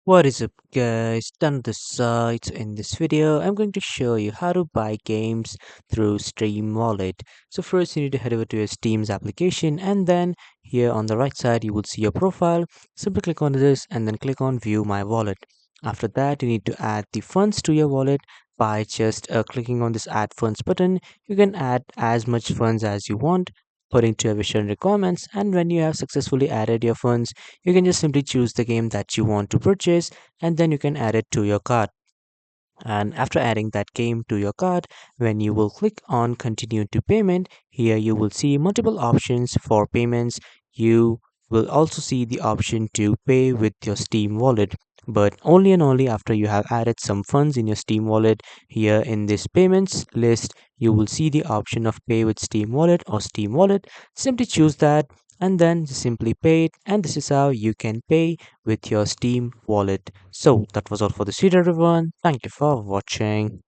What is up guys, done this site. In this video I'm going to show you how to buy games through Steam Wallet. So first you need to head over to your Steam's application, and then here on the right side you will see your profile. Simply click on this and then click on view my wallet. After that you need to add the funds to your wallet by just clicking on this add funds button. You can add as much funds as you want according to your vision requirements, and when you have successfully added your funds, you can just simply choose the game that you want to purchase, and then you can add it to your cart. And after adding that game to your cart, when you will click on continue to payment, here you will see multiple options for payments. You will also see the option to pay with your Steam wallet, but only and only after you have added some funds in your Steam wallet. Here in this payments list you will see the option of pay with Steam wallet or Steam wallet. Simply choose that and then simply pay it, and this is how you can pay with your Steam wallet. So that was all for this video everyone. Thank you for watching.